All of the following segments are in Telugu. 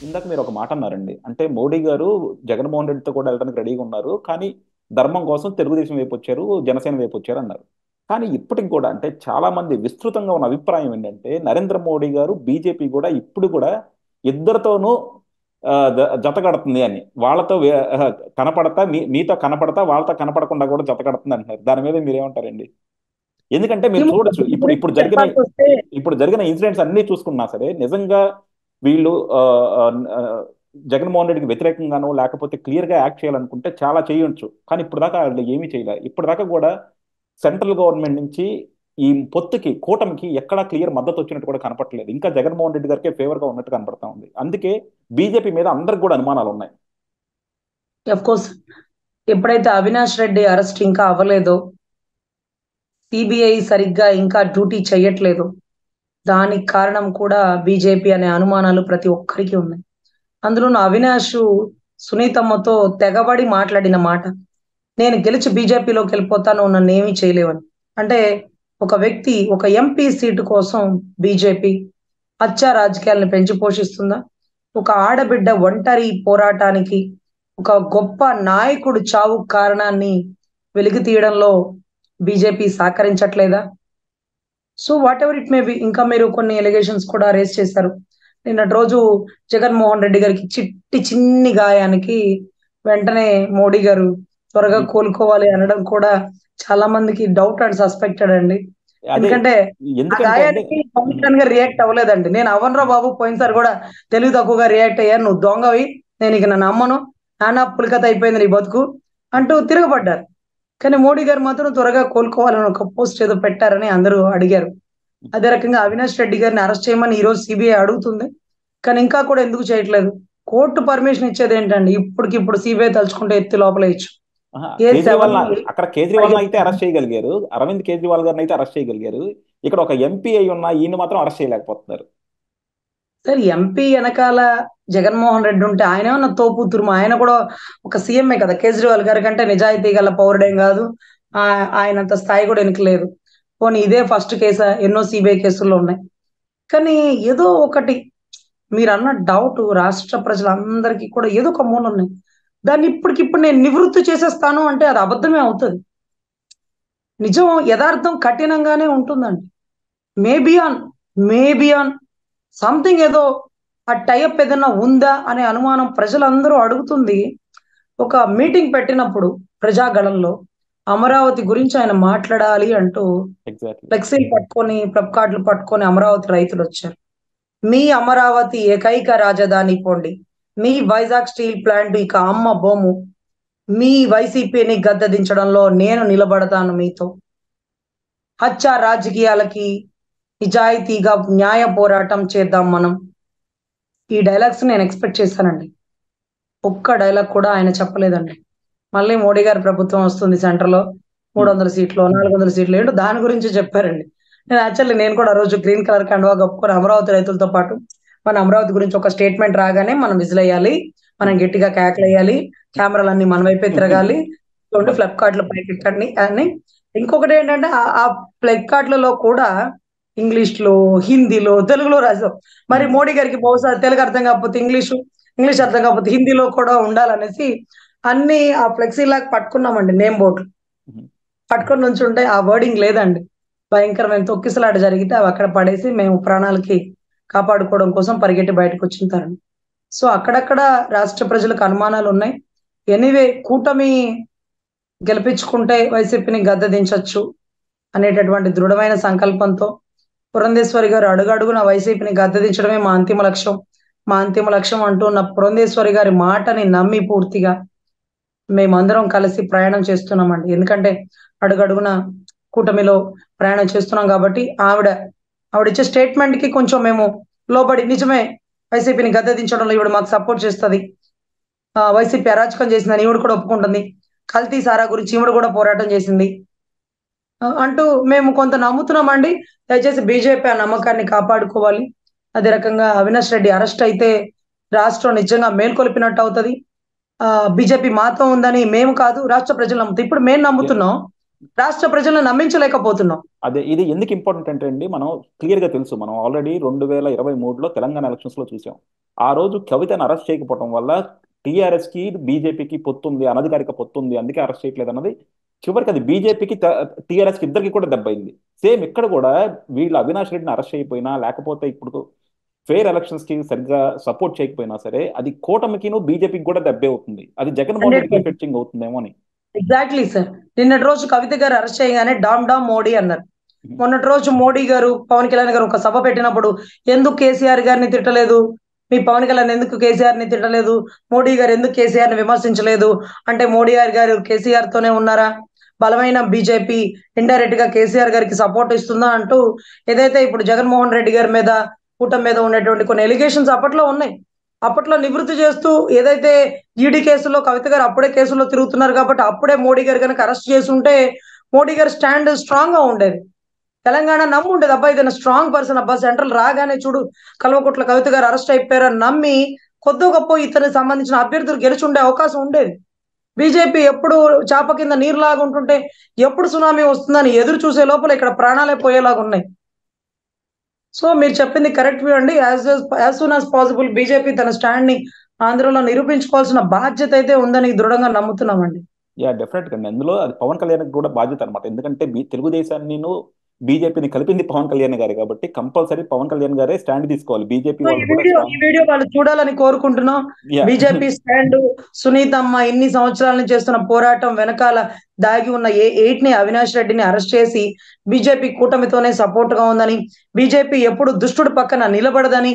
ఇందాక మీరు ఒక మాట అన్నారండి. అంటే మోడీ గారు జగన్మోహన్ రెడ్డితో కూడా వెళ్ళడానికి రెడీగా ఉన్నారు. కానీ ధర్మం కోసం తెలుగుదేశం వైపు వచ్చారు, జనసేన వైపు వచ్చారు అన్నారు. కానీ ఇప్పటికి కూడా అంటే చాలా మంది విస్తృతంగా ఉన్న అభిప్రాయం ఏంటంటే నరేంద్ర మోడీ గారు బీజేపీ కూడా ఇప్పుడు కూడా ఇద్దరితోనూ జత కడుతుంది అని. వాళ్ళతో కనపడతా మీతో కనపడతా వాళ్ళతో కనపడకుండా కూడా జత కడుతుంది అంటున్నారు. దాని మీద మీరేమంటారండి? ఎందుకంటే మీరు ఏమో చూడొచ్చు దీని ఇప్పుడు గురించి ఇప్పుడు జరిగిన చెప్పాల్సి వస్తే ఇప్పుడు జరిగిన ఇన్సిడెంట్స్ అన్ని చూసుకున్నా సరే నిజంగా వీళ్ళు ఆ, జగన్మోహన్ రెడ్డికి వ్యతిరేకంగానో లేకపోతే క్లియర్ గా యాక్ట్ చేయాలనుకుంటే చాలా చేయొచ్చు. కానీ ఇప్పుడు దాకా వాళ్ళు ఏమీ చేయలేదు. ఇప్పటిదాకా కూడా సెంట్రల్ గవర్నమెంట్ నుంచి ఈ పొత్తుకి కూటమికి ఎక్కడా క్లియర్ మద్దతు వచ్చినట్టు కూడా కనపట్లేదు. ఇంకా జగన్మోహన్ రెడ్డి గారికే ఫేవర్ గా ఉన్నట్టు కనపడతా ఉంది. అందుకే బీజేపీ మీద అందరికి కూడా అనుమానాలు ఉన్నాయి. అఫ్ కోర్స్ ఎప్పుడైతే అవినాష్ రెడ్డి అరెస్ట్ ఇంకా అవ్వలేదో, సిబిఐ సరిగ్గా ఇంకా డ్యూటీ చేయట్లేదు, దానికి కారణం కూడా బీజేపీ అనే అనుమానాలు ప్రతి ఒక్కరికి ఉన్నాయి. అందులోను అవినాష్ సునీతమ్మతో తెగబడి మాట్లాడిన మాట, నేను గెలిచి బీజేపీలోకి వెళ్ళిపోతాను, నన్ను ఏమీ చేయలేవని. అంటే ఒక వ్యక్తి ఒక ఎంపీ సీటు కోసం బీజేపీ హత్యా రాజకీయాలను పెంచి పోషిస్తుందా? ఒక ఆడబిడ్డ ఒంటరి పోరాటానికి, ఒక గొప్ప నాయకుడు చావు కారణాన్ని వెలికి తీయడంలో బీజేపీ సహకరించట్లేదా? So whatever it may be, ఇంకా మీరు కొన్ని ఎలిగేషన్స్ కూడా రేస్ చేశారు. నిన్నటి రోజు జగన్మోహన్ రెడ్డి గారికి చిన్ని గాయానికి వెంటనే మోడీ గారు త్వరగా ఉమ్, కోలుకోవాలి అనడం కూడా చాలా మందికి డౌట్ అండ్ సస్పెక్టెడ్ అండి. అదే ఎందుకంటే ఆ ఎందుకంటే అండి. గాయానికి పవన్ ఉమ్, కళ్యాణ్ గారు రియాక్ట్ అవ్వలేదండి. నేను అవ్వనురా బాబు, పోయినసారి కూడా తెలివి తక్కువగా రియాక్ట్ అయ్యాను, నువ్వు దొంగవి, నేను ఇక నన్ను నమ్మను, నానా పులికత అయిపోయింది నీ బతుకు అంటూ తిరగబడ్డారు. కానీ మోడీ గారు మాత్రం త్వరగా కోలుకోవాలని ఒక పోస్ట్ ఏదో పెట్టారని అందరూ అడిగారు. అదే రకంగా అవినాష్ రెడ్డి గారిని అరెస్ట్ చేయమని ఈ రోజు సిబిఐ అడుగుతుంది. కానీ ఇంకా కూడా ఎందుకు చేయట్లేదు? కోర్టు పర్మిషన్ ఇచ్చేది ఏంటండి? ఇప్పటికిప్పుడు సిబిఐ తలుచుకుంటే ఎత్తి లోపలేయచ్చు. ఏ కేజ్రీవాల్ సెవెన్ అక్కడ కేజ్రీవాల్ అయితే అరెస్ట్ చేయగలిగారు. అరవింద్ కేజ్రీవాల్ గారిని అయితే అరెస్ట్ చేయగలిగారు. ఇక్కడ ఒక ఎంపీ అయి ఉన్న ఈయన మాత్రం అరెస్ట్ చేయలేకపోతున్నారు. సార్, ఎంపీ వెనకాల జగన్మోహన్ రెడ్డి ఉంటే ఆయన ఏమన్నా తోపుతురుమా? ఆయన కూడా ఒక సీఎంఏ కదా. కేజ్రీవాల్ గారి కంటే నిజాయితీ గల పౌరుడేం కాదు. ఆయనంత స్థాయి కూడా వెనకలేదు. పోనీ ఇదే ఫస్ట్ కేసా? ఎన్నో సిబిఐ కేసుల్లో ఉన్నాయి. కానీ ఏదో ఒకటి మీరు అన్న డౌట్ రాష్ట్ర ప్రజలందరికీ కూడా ఏదో ఒక మూల ఉన్నాయి. దాన్ని ఇప్పటికిప్పుడు నేను నివృత్తి చేసేస్తాను అంటే అది అబద్ధమే అవుతుంది. నిజం యథార్థం కఠినంగానే ఉంటుందండి. Maybe on maybe on something ఏదో ఆ టైప్ ఏదైనా ఉందా అనే అనుమానం ప్రజలందరూ అడుగుతుంది. ఒక మీటింగ్ పెట్టినప్పుడు ప్రజాగళంలో అమరావతి గురించి ఆయన మాట్లాడాలి అంటూ ఎగ్జాక్ట్లీ. ఫ్లెక్సీలు పట్టుకొని, ప్లగ్ కార్డులు పట్టుకొని అమరావతి రైతులు వచ్చారు. మీ అమరావతి ఏకైక రాజధాని పోండి, మీ వైజాగ్ స్టీల్ ప్లాంట్ ఇక అమ్మ బోము, మీ వైసీపీని గద్దెదించడంలో నేను నిలబడతాను మీతో, హత్య రాజకీయాలకి నిజాయితీగా న్యాయ పోరాటం చేద్దాం మనం. ఈ డైలాగ్స్ నేను ఎక్స్పెక్ట్ చేశానండి. ఒక్క డైలాగ్ కూడా ఆయన చెప్పలేదండి. మళ్ళీ మోడీ గారి ప్రభుత్వం వస్తుంది సెంటర్ లో, 300 సీట్లు 400 సీట్లు ఏంటో దాని గురించి చెప్పారండి. నేను కూడా ఆ రోజు గ్రీన్ కలర్ కండువా కప్పుకొని అమరావతి రైతులతో పాటు మన అమరావతి గురించి ఒక స్టేట్మెంట్ రాగానే మనం విజిల్ వేయాలి, మనం గట్టిగా కేకలు వేయాలి, కెమెరాలన్నీ మన వైపే తిరగాలి, రెండు ఫ్లిప్ కార్డులు పైకి ఎక్కండి అని. ఇంకొకటి ఏంటంటే ఆ ఫ్లిప్ కార్డులలో కూడా ఇంగ్లీష్ లో, హిందీలో, తెలుగులో రాసాం. మరి మోడీ గారికి బహుశా తెలుగు అర్థం కాకపోతే ఇంగ్లీష్ అర్థం కాకపోతే హిందీలో కూడా ఉండాలనేసి అన్ని ఆ ఫ్లెక్సీ లాగా పట్టుకున్నామండి, నేమ్ బోర్డు పట్టుకొని నుంచి ఉంటే ఆ వర్డింగ్ లేదండి. భయంకరమైన తొక్కిసలాట జరిగితే అవి అక్కడ పడేసి మేము ప్రాణాలకి కాపాడుకోవడం కోసం పరిగెట్టి బయటకు వచ్చిన తరుణం. సో అక్కడక్కడ రాష్ట్ర ప్రజలకు అనుమానాలు ఉన్నాయి. ఎనీవే, కూటమి గెలిపించుకుంటే వైసీపీని గద్దెదించొచ్చు అనేటటువంటి దృఢమైన సంకల్పంతో పురంధేశ్వరి గారు అడుగడుగున వైసీపీని గద్దెదించడమే మా అంతిమ లక్ష్యం, మా అంతిమ లక్ష్యం అంటున్న పురంధేశ్వరి గారి మాటని నమ్మి పూర్తిగా మేమందరం కలిసి ప్రయాణం చేస్తున్నామండి. ఎందుకంటే అడుగడుగున కూటమిలో ప్రయాణం చేస్తున్నాం కాబట్టి ఆవిడిచ్చే స్టేట్మెంట్ కి కొంచెం మేము లోబడి, నిజమే వైసీపీని గద్దెదించడంలో ఈవిడ మాకు సపోర్ట్ చేస్తుంది, వైసీపీ అరాచకం చేసిందని ఈవిడ కూడా ఒప్పుకుంటుంది, కల్తీ సారా గురించి ఈవిడ కూడా పోరాటం చేసింది అంటూ మేము కొంత నమ్ముతున్నామండి. దయచేసి బీజేపీ ఆ నమ్మకాన్ని కాపాడుకోవాలి. అదే రకంగా అవినాష్ రెడ్డి అరెస్ట్ అయితే రాష్ట్రం నిజంగా మేల్కొల్పినట్టు అవుతుంది. బీజేపీ మాతో ఉందని మేము కాదు, రాష్ట్ర ప్రజలు నమ్ముతాం. ఇప్పుడు మేము నమ్ముతున్నాం, రాష్ట్ర ప్రజలను నమ్మించలేకపోతున్నాం. అదే ఇది ఎందుకు ఇంపార్టెంట్ అంటే అండి, మనం క్లియర్ గా తెలుసు, మనం ఆల్రెడీ 2023లో తెలంగాణ ఎలక్షన్స్ లో చూసాం. ఆ రోజు కవితను అరెస్ట్ చేయకపోవడం వల్ల టీఆర్ఎస్ కి బీజేపీకి పొత్తుంది, అనధికారిక పొత్తుంది, అందుకే అరెస్ట్ చేయట్లేదు అన్నది చివరికి అది బీజేపీకి టీఆర్ఎస్ కి ఇద్దరికి కూడా దెబ్బైంది. సేమ్ ఇక్కడ కూడా వీళ్ళు అవినాష్ రెడ్డిని అరెస్ట్ చేయకపోయినా, లేకపోతే ఇప్పుడు ఫెయిర్ ఎలక్షన్స్ కి సరిగ్గా సపోర్ట్ చేయకపోయినా సరే, అది కూటమికిను బీజేపీకి కూడా దెబ్బే అవుతుంది. అది జగన్మోహన్ రెడ్డికి 100%. ఫెచ్చింగ్ అవుతుందేమో అని. Exactly sir. నిన్నటి రోజు కవిత గారు అరెస్ట్ చేయగానే డామ్ డామ్ మోడీ అన్నారు. మొన్నటి రోజు మోడీ గారు పవన్ కళ్యాణ్ గారు ఒక సభ పెట్టినప్పుడు ఎందుకు కేసీఆర్ గారిని తిట్టలేదు, మీ పవన్ కళ్యాణ్ ఎందుకు కేసీఆర్ ని తిట్టలేదు, మోడీ గారు ఎందుకు కేసీఆర్ ని విమర్శించలేదు అంటే, మోడీ గారు కేసీఆర్ తోనే ఉన్నారా, బలమైన బీజేపీ ఇండైరెక్ట్ గా కేసీఆర్ గారికి సపోర్ట్ ఇస్తుందా అంటూ ఏదైతే ఇప్పుడు జగన్మోహన్ రెడ్డి గారి మీద కూటమి మీద ఉండేటువంటి కొన్ని ఎలిగేషన్స్ అప్పట్లో ఉన్నాయి. అప్పట్లో నివృత్తి చేస్తూ ఏదైతే ఈడీ కేసులో కవిత గారు అప్పుడే కేసులో తిరుగుతున్నారు కాబట్టి అప్పుడే మోడీ గారు కనుక అరెస్ట్ చేసి ఉంటే మోడీ గారి స్టాండ్ స్ట్రాంగ్ గా ఉండేది. తెలంగాణ నమ్ము ఉండేది, అబ్బా ఇదైనా స్ట్రాంగ్ పర్సన్, అబ్బా సెంట్రల్ రాగానే చూడు కల్వకుట్ల కవిత గారు అరెస్ట్ అయిపోయారని నమ్మి కొద్ది గొప్ప ఇతనికి సంబంధించిన అభ్యర్థులు గెలిచి ఉండే అవకాశం ఉండేది. బీజేపీ ఎప్పుడు చాప కింద నీరులాగా ఉంటుంటే ఎప్పుడు సునామీ వస్తుందని ఎదురు చూసే లోపల ఇక్కడ ప్రాణాలే పోయేలాగా ఉన్నాయి. సో మీరు చెప్పింది కరెక్ట్ వ్యూ అండి. As soon as possible BJP తన స్టాండ్ ని ఆంధ్రలో నిరూపించుకోవాల్సిన బాధ్యత అయితే ఉందని దృఢంగా నమ్ముతున్నామండి. యా డెఫినెట్ గా అండి. అందులో అది పవన్ కళ్యాణ్ కూడా బాధ్యత అనమాట. ఎందుకంటే తెలుగుదేశాన్ని బీజేపీని కలిపింది పవన్ కళ్యాణ్ గారు కాబట్టి కంపల్సరీ పవన్ కళ్యాణ్ గారే స్టాండ్ తీసుకోవాలి. బీజేపీ సో వాళ్ళు కూడా ఈ వీడియో వాళ్ళు చూడాలని కోరుకుంటున్నాం. యా బీజేపీ స్టాండ్, సునీతమ్మ ఇన్ని సంవత్సరాల నుంచి చేస్తున్న పోరాటం వెనకాల దాగి ఉన్న ని అవినాష్ రెడ్డిని అరెస్ట్ చేసి బీజేపీ కూటమితోనే సపోర్ట్ గా ఉందని, బీజేపీ ఎప్పుడు దుష్టుడు పక్కన నిలబడదని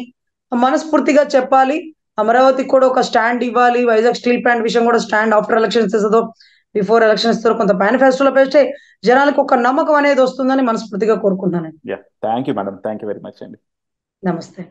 మనస్ఫూర్తిగా చెప్పాలి. అమరావతికి కూడా ఒక స్టాండ్ ఇవ్వాలి. వైజాగ్ స్టీల్ ప్లాంట్ విషయం కూడా స్టాండ్ ఆఫ్టర్ ఎలక్షన్స్ ఇస్తుందో బిఫోర్ ఎలక్షన్స్ కొంత మేనిఫెస్టోలో పెడితే జనాలకు ఒక నమ్మకం అనేది వస్తుందని మనస్ఫూర్తిగా కోరుకుంటున్నానండి. Yeah thank you madam, thank you very much అండి. నమస్తే.